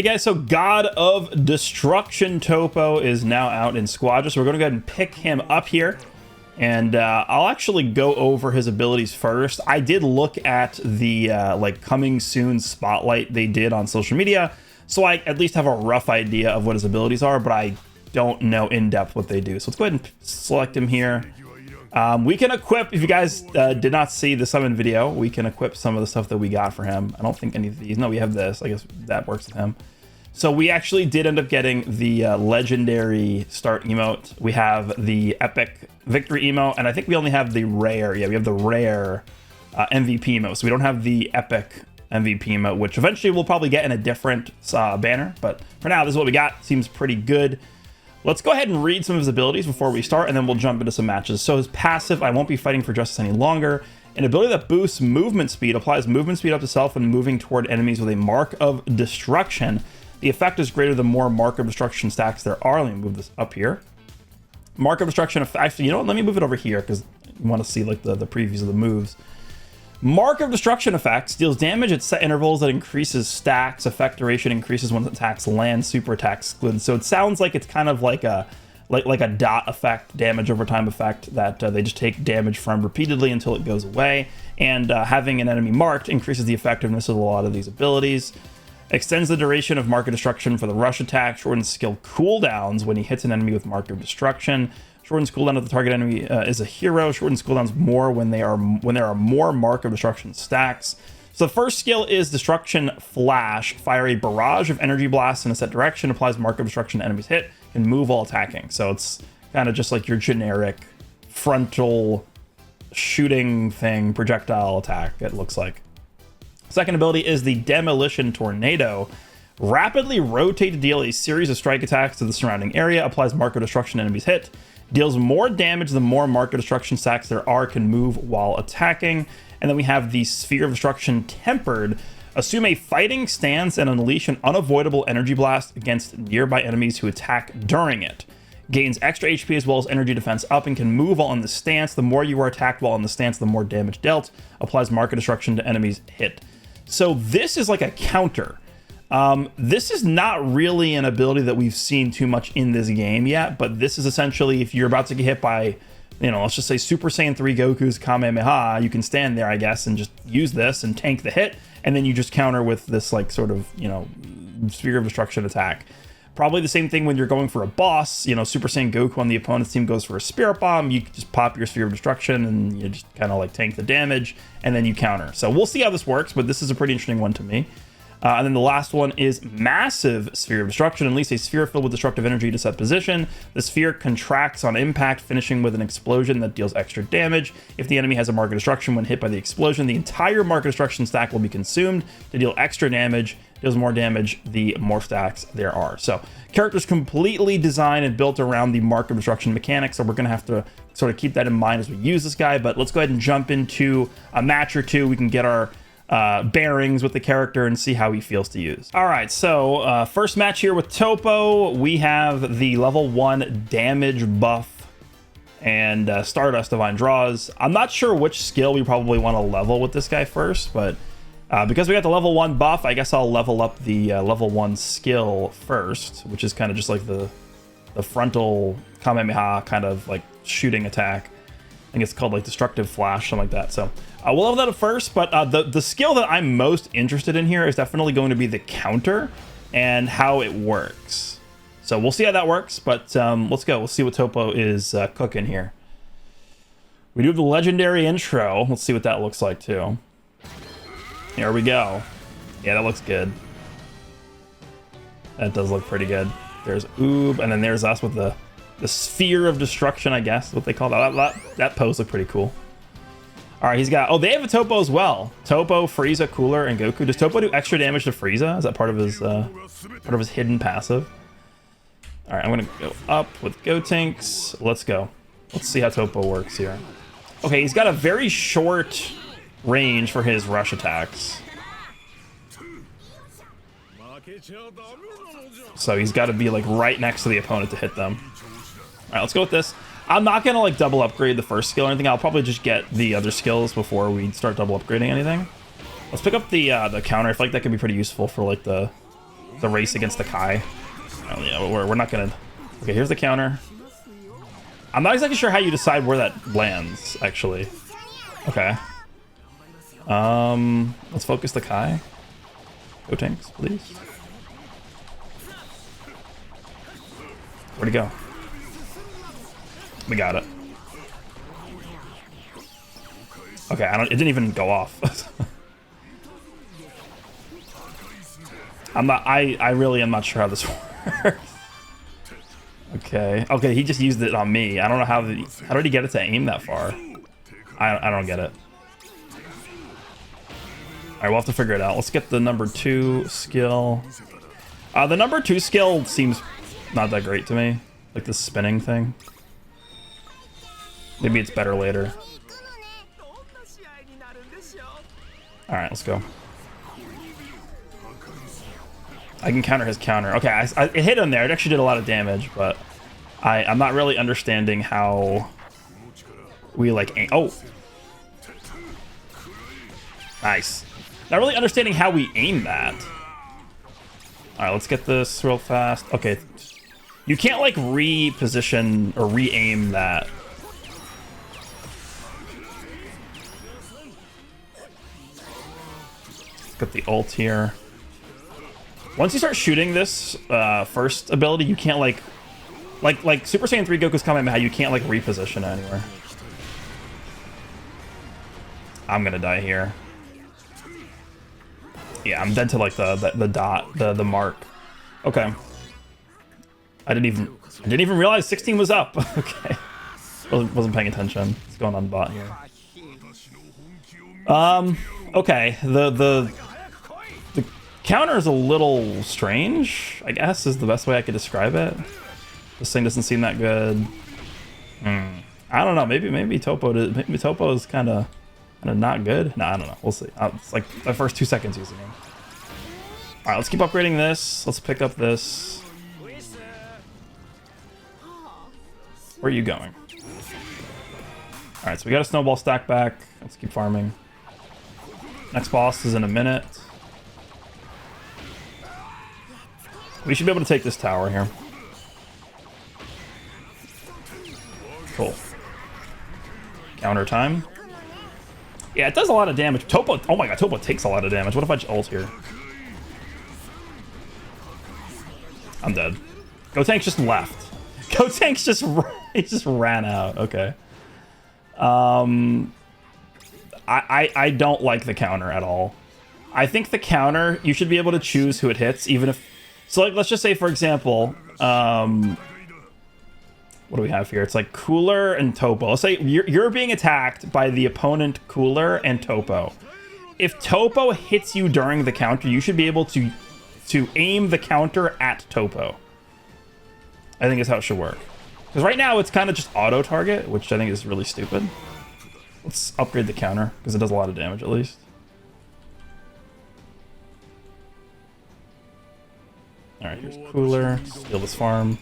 Hey guys, so God of Destruction TOPPO is now out in Squadra, so we're going to go ahead and pick him up here. And I'll actually go over his abilities first. I did look at the like coming soon spotlight they did on social media, so I at least have a rough idea of what his abilities are, but I don't know in depth what they do. So let's go ahead and select him here. We can equip, if you guys did not see the summon video, we can equip some of the stuff that we got for him. I don't think any of these, no, we have this, I guess that works with him. So we actually did end up getting the legendary start emote. We have the epic victory emote, and I think we only have the rare, yeah, we have the rare MVP emote. So we don't have the epic MVP emote, which eventually we'll probably get in a different banner. But for now, this is what we got. Seems pretty good. Let's go ahead and read some of his abilities before we start, and then we'll jump into some matches. So his passive, I won't be fighting for justice any longer. An ability that boosts movement speed, applies movement speed up to self when moving toward enemies with a mark of destruction. The effect is greater the more mark of destruction stacks there are. Let me move this up here. Mark of destruction, actually, you know what? Let me move it over here because you want to see like the previews of the moves. Mark of destruction effects deals damage at set intervals that increases stacks. Effect duration increases when attacks land. Super attacks excluded. So it sounds like it's kind of like a dot effect, damage over time effect that they just take damage from repeatedly until it goes away. And having an enemy marked increases the effectiveness of a lot of these abilities. Extends the duration of Mark of Destruction for the rush attack. Shortens skill cooldowns when he hits an enemy with Mark of Destruction. Shortens cooldown if the target enemy is a hero. Shortens cooldowns more when there are more Mark of Destruction stacks. So the first skill is Destruction Flash. Fire a barrage of energy blasts in a set direction. Applies Mark of Destruction to enemies hit. And move while attacking. So it's kind of just like your generic frontal shooting thing, projectile attack, it looks like. Second ability is the Demolition Tornado. Rapidly rotate to deal a series of strike attacks to the surrounding area. Applies Mark of Destruction to enemies hit. Deals more damage the more Mark of Destruction stacks there are. Can move while attacking. And then we have the Sphere of Destruction Tempered. Assume a fighting stance and unleash an unavoidable energy blast against nearby enemies who attack during it. Gains extra HP as well as energy defense up and can move while in the stance. The more you are attacked while in the stance, the more damage dealt. Applies Mark of Destruction to enemies hit. So this is like a counter. This is not really an ability that we've seen too much in this game yet, but this is essentially if you're about to get hit by, you know, let's just say Super Saiyan 3 Goku's Kamehameha, you can stand there, I guess, and just use this and tank the hit, and then you just counter with this like sort of, you know, Sphere of Destruction attack. Probably the same thing when you're going for a boss, you know, Super Saiyan Goku on the opponent's team goes for a Spirit Bomb, you just pop your Sphere of Destruction and you just kind of like tank the damage, and then you counter. So we'll see how this works, but this is a pretty interesting one to me. And then the last one is Massive Sphere of Destruction. Unleash a sphere filled with destructive energy to set position. The sphere contracts on impact, finishing with an explosion that deals extra damage. If the enemy has a Mark of Destruction when hit by the explosion, the entire Mark of Destruction stack will be consumed to deal extra damage. Deals more damage the more stacks there are. So character's completely designed and built around the Mark of Destruction mechanics, so we're going to have to sort of keep that in mind as we use this guy. But let's go ahead and jump into a match or two. We can get our bearings with the character and see how he feels to use. All right, so first match here with TOPPO, we have the level 1 damage buff and Stardust Divine Draws. I'm not sure which skill we probably want to level with this guy first, but because we got the level 1 buff, I guess I'll level up the level 1 skill first, which is kind of just like the frontal Kamehameha kind of like shooting attack. I think it's called like Destructive Flash, something like that. So we'll level that up first, but the skill that I'm most interested in here is definitely going to be the counter and how it works. So we'll see how that works, but let's go. We'll see what TOPPO is cooking here. We do have the legendary intro. Let's see what that looks like too. Here we go. Yeah, that looks good. That does look pretty good. There's Oob, and then there's us with the Sphere of Destruction, I guess, what they call that. That pose looked pretty cool. All right, he's got, oh, they have a TOPPO as well. TOPPO, Frieza, Cooler, and Goku. Does TOPPO do extra damage to Frieza? Is that part of his hidden passive? All right, I'm gonna go up with Gotenks. Let's go. Let's see how TOPPO works here. Okay, he's got a very short range for his rush attacks. So he's got to be like right next to the opponent to hit them. All right, let's go with this. I'm not gonna like double upgrade the first skill or anything. I'll probably just get the other skills before we start double upgrading anything. Let's pick up the counter. I feel like that could be pretty useful for like the the race against the Kai. Oh, yeah, we're not gonna... Okay, here's the counter. I'm not exactly sure how you decide where that lands, actually. Okay. Let's focus the Kai. Go tanks, please. Where'd he go? We got it. Okay, it didn't even go off. I really am not sure how this works. Okay, he just used it on me. I don't know how did he get it to aim that far? I don't get it. All right, we'll have to figure it out. Let's get the number 2 skill. The number 2 skill seems not that great to me. Like this spinning thing. Maybe it's better later. All right, let's go. I can counter his counter. Okay, it hit him there. It actually did a lot of damage, but I'm not really understanding how we like aim. Oh, nice. Not really understanding how we aim that. All right, let's get this real fast. Okay, you can't like reposition or re-aim that. Let's get the ult here. Once you start shooting this first ability, you can't like Super Saiyan 3 Goku's Kamehameha, you can't like reposition it anywhere. I'm gonna die here. Yeah, I'm dead to like the dot, the mark. Okay. I didn't even realize 16 was up. Okay. Wasn't paying attention. What's going on bot here? Okay. The counter is a little strange, I guess, is the best way I could describe it. This thing doesn't seem that good. I don't know. Maybe TOPPO. Maybe TOPPO is kind of not good. No, I don't know. We'll see. It's like my first 2 seconds using him. All right, let's keep upgrading this. Let's pick up this. Where are you going? All right, so we got a snowball stack back. Let's keep farming. Next boss is in a minute. We should be able to take this tower here. Cool. Counter time. Yeah, it does a lot of damage. TOPPO, oh my god, TOPPO takes a lot of damage. What if I just ult here? I'm dead. Go Tanks just left. Go Tanks just ran out. Okay. I don't like the counter at all. I think the counter, you should be able to choose who it hits, even if... So like, let's just say, for example, what do we have here? It's like Cooler and TOPPO. Let's say you're being attacked by the opponent Cooler and TOPPO. If TOPPO hits you during the counter, you should be able to aim the counter at TOPPO. I think is how it should work. Because right now it's kind of just auto target, which I think is really stupid. Let's upgrade the counter because it does a lot of damage at least. All right, here's Cooler. Steal this farm.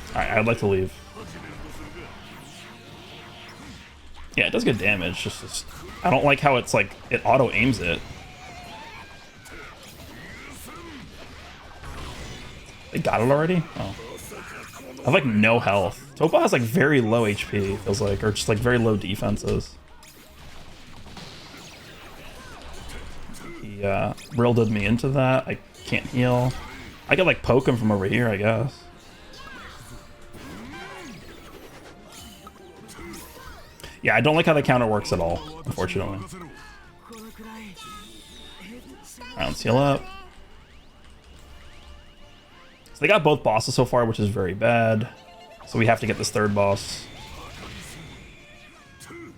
All right, I'd like to leave. Yeah, it does good damage. Just I don't like how it's like it auto aims it. They got it already? Oh. I have like no health. TOPPO has like very low HP, feels like, or just like very low defenses. He rilded me into that. I can't heal. I could like poke him from over here, I guess. Yeah, I don't like how the counter works at all, unfortunately. Alright, let's heal up. So they got both bosses so far, which is very bad. So we have to get this third boss. It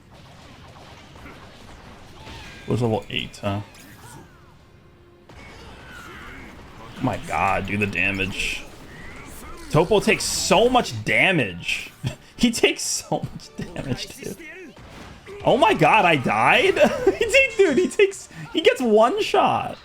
was level 8, huh? Oh my god, do the damage. TOPPO takes so much damage. He takes so much damage, dude. Oh my god, I died? He gets one shot.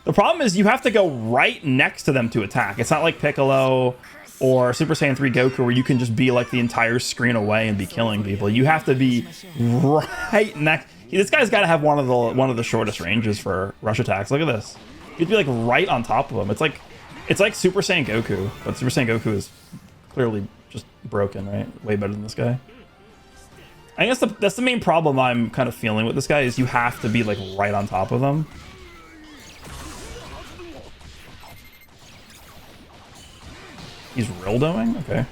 The problem is you have to go right next to them to attack. It's not like Piccolo or Super Saiyan 3 Goku, where you can just be like the entire screen away and be killing people. You have to be right next. This guy's got to have one of the shortest ranges for rush attacks. Look at this. You'd be like right on top of him. It's like Super Saiyan Goku, but Super Saiyan Goku is clearly just broken, right? Way better than this guy. I guess that's the main problem I'm kind of feeling with this guy is you have to be like right on top of him. He's rildoing? Okay.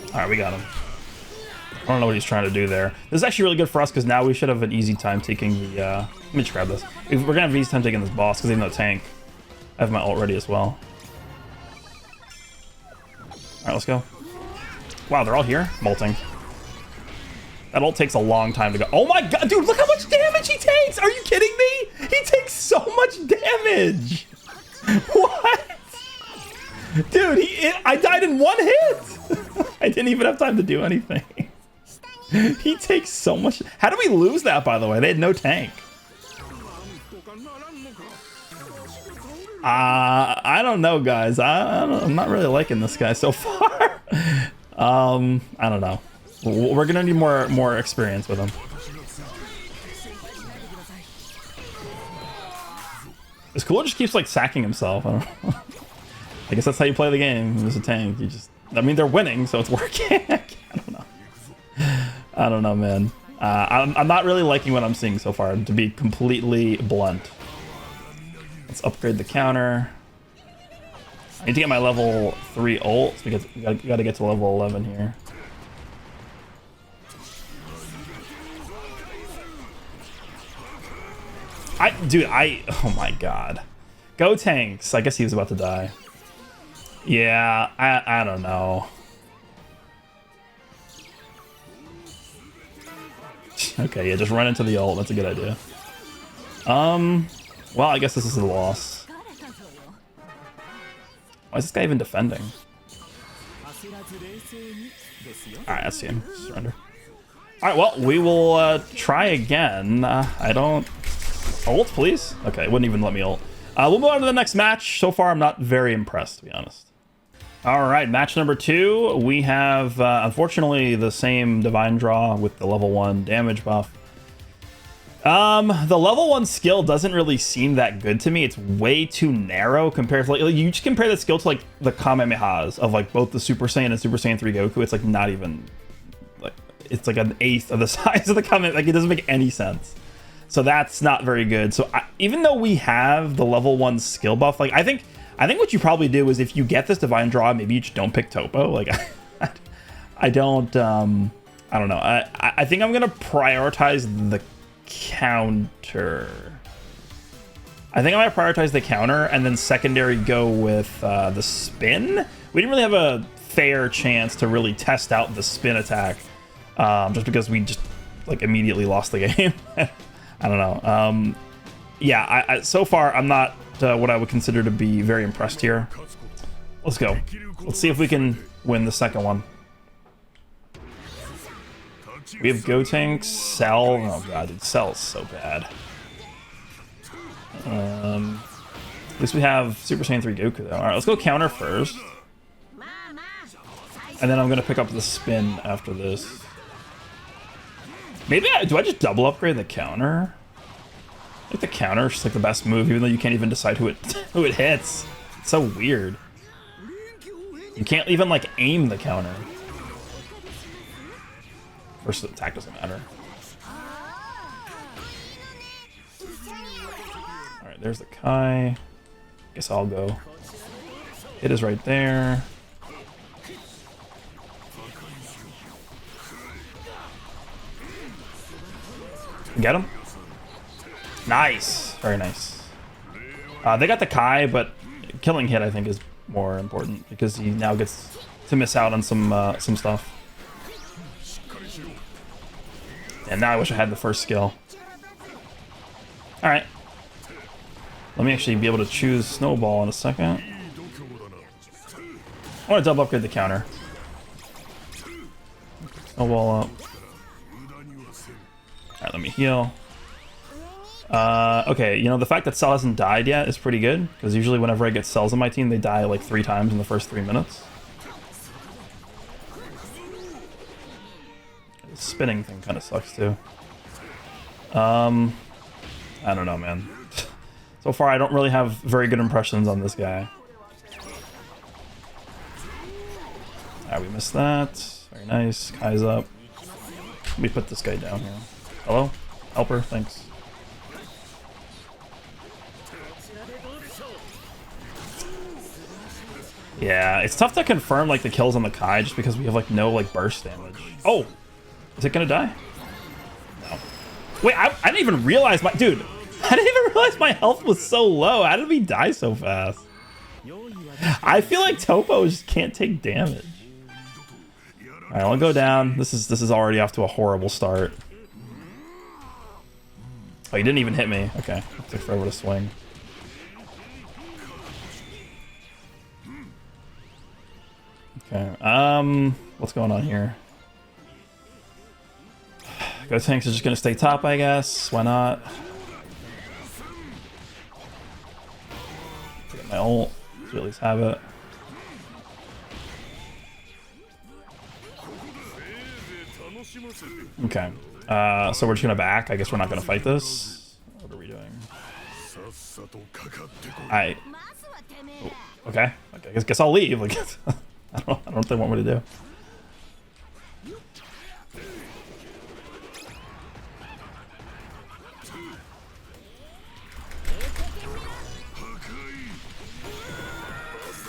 Alright, we got him. I don't know what he's trying to do there. This is actually really good for us because now we should have an easy time taking the... let me just grab this. We're going to have an easy time taking this boss because even though tank, I have my ult ready as well. Alright, let's go. Wow, they're all here? Molting. That ult takes a long time to go. Oh my god, dude, look how much damage he takes! Are you kidding me? He takes so much damage! What? Dude, I died in one hit! I didn't even have time to do anything. He takes so much... How did we lose that, by the way? They had no tank. I don't know, guys. I'm not really liking this guy so far. I don't know. We're gonna need more experience with him. This cooler just keeps like sacking himself. I don't know. I guess that's how you play the game. There's a tank. You just... I mean, they're winning, so it's working. I don't know. I don't know, man. I'm not really liking what I'm seeing so far, to be completely blunt. Let's upgrade the counter. I need to get my level 3 ult because we gotta get to level 11 here. Oh my god. Go tanks. I guess he was about to die. Yeah, I don't know. Okay, yeah, just run into the ult. That's a good idea. Well, I guess this is a loss. Why is this guy even defending? Alright, I see him. Surrender. Alright, well, we will try again. I don't... Ult, please? Okay, it wouldn't even let me ult. We'll move on to the next match. So far, I'm not very impressed, to be honest. Alright, match number 2. We have, unfortunately, the same Divine Draw with the level 1 damage buff. The level 1 skill doesn't really seem that good to me. It's way too narrow compared to, like, you just compare that skill to, like, the Kamehamehas of, like, both the Super Saiyan and Super Saiyan 3 Goku. It's, like, not even, like, it's, like, an eighth of the size of the Kamehameha. Like, it doesn't make any sense. So that's not very good. So even though we have the level 1 skill buff, like, I think what you probably do is if you get this Divine Draw, maybe you just don't pick TOPPO. Like, I don't know. I think I'm going to prioritize the counter. I think I might prioritize the counter and then secondary go with the spin. We didn't really have a fair chance to really test out the spin attack just because we just like immediately lost the game. I don't know. Yeah, so far I'm not what I would consider to be very impressed here. Let's go. Let's see if we can win the second one. We have Gotenks, Cell. Oh god, dude, Cell is so bad. At least we have Super Saiyan 3 Goku though. Alright, let's go counter first. And then I'm gonna pick up the spin after this. Maybe do I just double upgrade the counter? I think the counter is just like the best move, even though you can't even decide who it hits. It's so weird. You can't even like aim the counter. First attack doesn't matter. Alright, there's the Kai. Guess I'll go. It is right there. Get him? Nice. Very nice. They got the Kai, but killing hit I think is more important because he now gets to miss out on some stuff. And now I wish I had the first skill. Alright. Let me actually be able to choose Snowball in a second. I want to double upgrade the counter. Snowball up. Alright, let me heal. Okay, you know, the fact that Cell hasn't died yet is pretty good, because usually whenever I get Cells on my team, they die like 3 times in the first 3 minutes. The spinning thing kind of sucks too. I don't know, man. So far, I don't really have very good impressions on this guy. Alright, we missed that. Very nice. Kai's up. Let me put this guy down here. Hello? Helper, thanks. Yeah, it's tough to confirm like the kills on the Kai just because we have like no like burst damage. Oh! Is it gonna die? No. Wait, I didn't even realize my... Dude, I didn't even realize my health was so low. How did we die so fast? I feel like TOPPO just can't take damage. Alright, I'll go down. This is already off to a horrible start. Oh, he didn't even hit me. Okay, it took forever to swing. Okay, what's going on here? Go Tanks is just gonna stay top, I guess. Why not? Get my ult, so at least have it. Okay, so we're just gonna back. I guess we're not gonna fight this. What are we doing? Oh, okay. I guess I'll leave. Like, I don't know what they want me to do.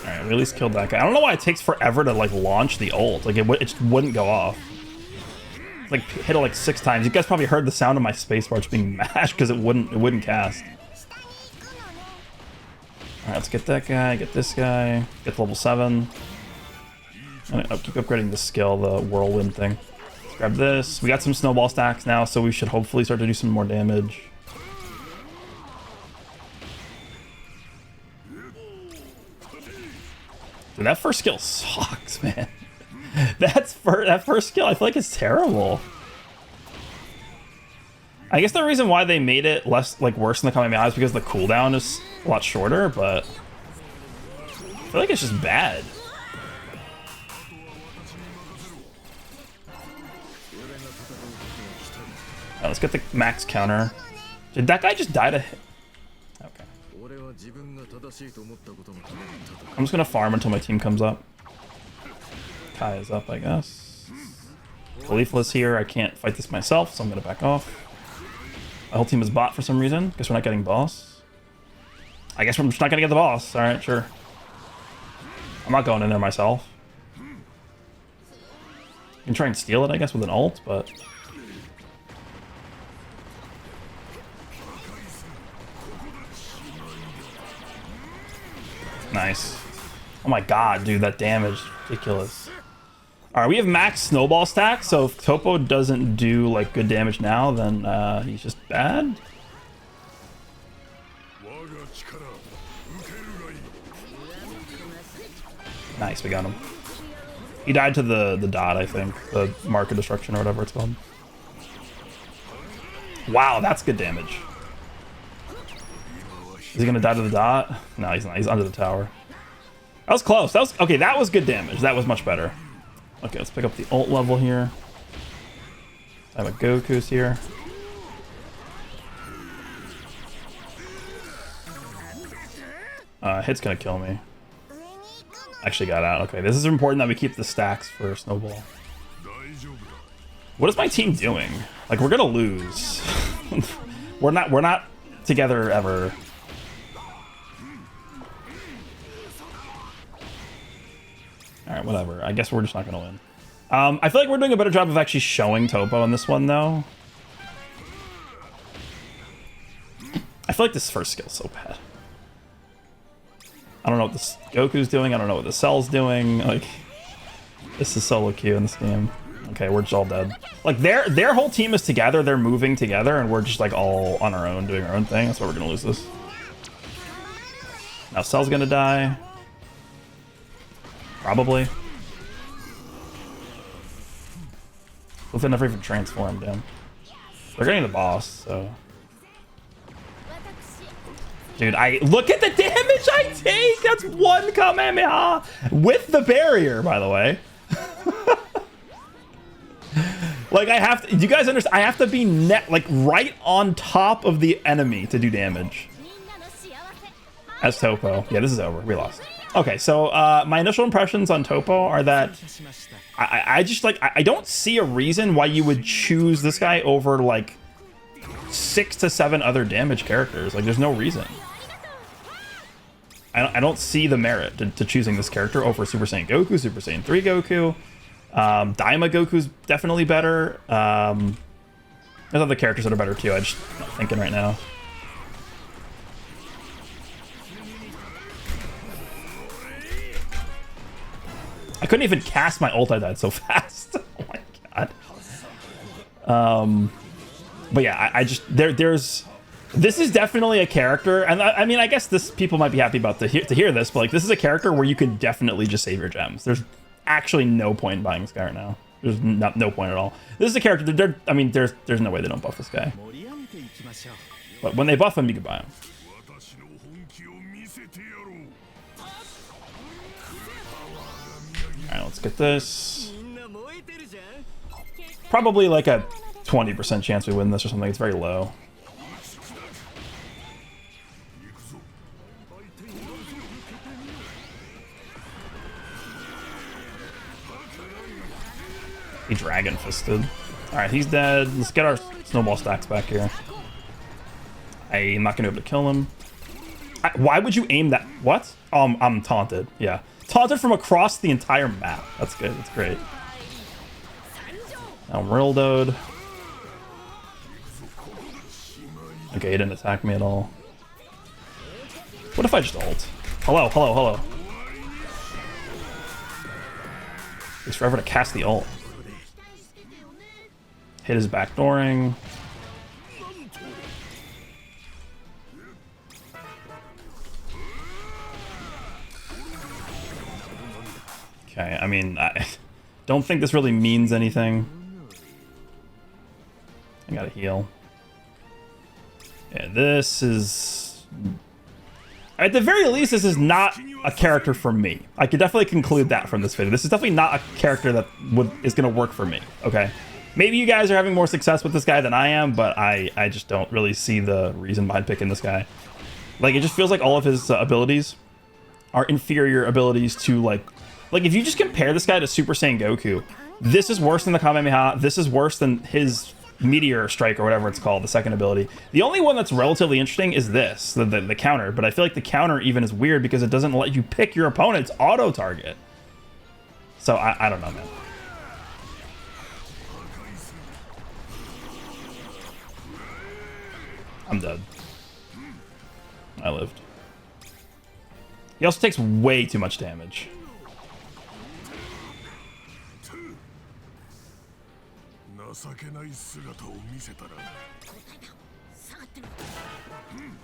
Alright, we at least killed that guy. I don't know why it takes forever to like launch the ult. Like it just wouldn't go off. Like hit it like 6 times. You guys probably heard the sound of my spacebar just being mashed because it wouldn't cast. Alright, let's get that guy, get this guy, get to level 7. I'll keep upgrading the skill, the whirlwind thing. Let's grab this. We got some snowball stacks now, so we should hopefully start to do some more damage. Dude, that first skill sucks, man. That first skill, I feel like it's terrible. I guess the reason why they made it less, like, worse in the Kamehameha is because the cooldown is a lot shorter, but I feel like it's just bad. Right, let's get the max counter. Did that guy just die to hit? Okay. I'm just gonna farm until my team comes up. Kai is up, I guess. Leafless here. I can't fight this myself, so I'm gonna back off. My whole team is bot for some reason. Guess we're not getting boss. I guess we're just not gonna get the boss. Alright, sure. I'm not going in there myself. You can try and steal it, I guess, with an ult, but... Nice. Oh my god, dude, that damage is ridiculous. Alright, we have max snowball stack, so if TOPPO doesn't do like good damage now, then he's just bad. Nice, we got him. He died to the dot, I think. The mark of destruction or whatever it's called. Wow, that's good damage. Is he gonna die to the dot? No, he's not. He's under the tower. That was close. That was okay. That was good damage. That was much better. Okay, let's pick up the ult level here. I have a Goku's here. Hit's gonna kill me. Actually got out. Okay, this is important that we keep the stacks for snowball. What is my team doing? Like, we're gonna lose. we're not together ever. Alright, whatever. I guess we're just not gonna win. I feel like we're doing a better job of actually showing TOPPO in this one, though. I feel like this first skill's so bad. I don't know what this Goku's doing. I don't know what the Cell's doing. Like, this is solo queue in this game. Okay, we're just all dead. Like, their whole team is together. They're moving together, and we're just, like, all on our own, doing our own thing. That's why we're gonna lose this. Now Cell's gonna die. Probably. If they never even transformed him. They're getting the boss, so... Dude, look at the damage I take. That's one Kamehameha with the barrier, by the way. Like, I have to, you guys understand? I have to be like right on top of the enemy to do damage. As TOPPO. Yeah, this is over. We lost. Okay, so my initial impressions on TOPPO are that I just like, I don't see a reason why you would choose this guy over like 6 to 7 other damage characters. Like, there's no reason. I don't see the merit to choosing this character over Super Saiyan Goku, Super Saiyan 3 Goku. Daima Goku's definitely better. There's other characters that are better too. I'm just not thinking right now. I couldn't even cast my ult. I died so fast. Oh my god. But yeah, I just there's this is definitely a character, and I mean, I guess this people might be happy about to hear this, but like, this is a character where you can definitely just save your gems. There's actually no point in buying this guy right now. There's no point at all. This is a character. I mean, there's no way they don't buff this guy. But when they buff him, you can buy him. All right, let's get this. Probably like a 20% chance we win this or something. It's very low. He dragon fisted. All right, he's dead. Let's get our snowball stacks back here. I'm not gonna be able to kill him. Why would you aim that? What? I'm taunted. Yeah, taunted from across the entire map. That's good. That's great. Now Rildoed. Okay, he didn't attack me at all. What if I just ult? Hello, hello, hello. Takes forever to cast the ult. Hit his backdooring. Okay, I mean, I don't think this really means anything. I gotta heal. Yeah, this is... At the very least, this is not a character for me. I could definitely conclude that from this video. This is definitely not a character that is going to work for me, okay? Maybe you guys are having more success with this guy than I am, but I just don't really see the reason behind picking this guy. Like, it just feels like all of his abilities are inferior abilities to, like, if you just compare this guy to Super Saiyan Goku, this is worse than the Kamehameha, this is worse than his Meteor Strike or whatever it's called, the second ability. The only one that's relatively interesting is this, the counter, but I feel like the counter even is weird because it doesn't let you pick your opponent's auto-target. So, I don't know, man. I'm dead. I lived. He also takes way too much damage.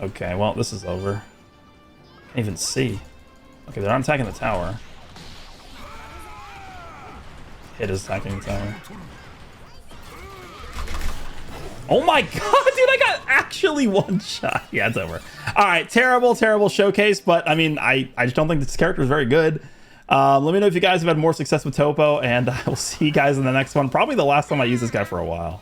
Okay, well, this is over. Can't even see. Okay, they're not attacking the tower. It is attacking the tower. Oh my god, dude, I got actually one shot. Yeah, it's over. All right, terrible, terrible showcase, but I mean, I just don't think this character is very good. Let me know if you guys have had more success with TOPPO, and I will see you guys in the next one. Probably the last time I use this guy for a while.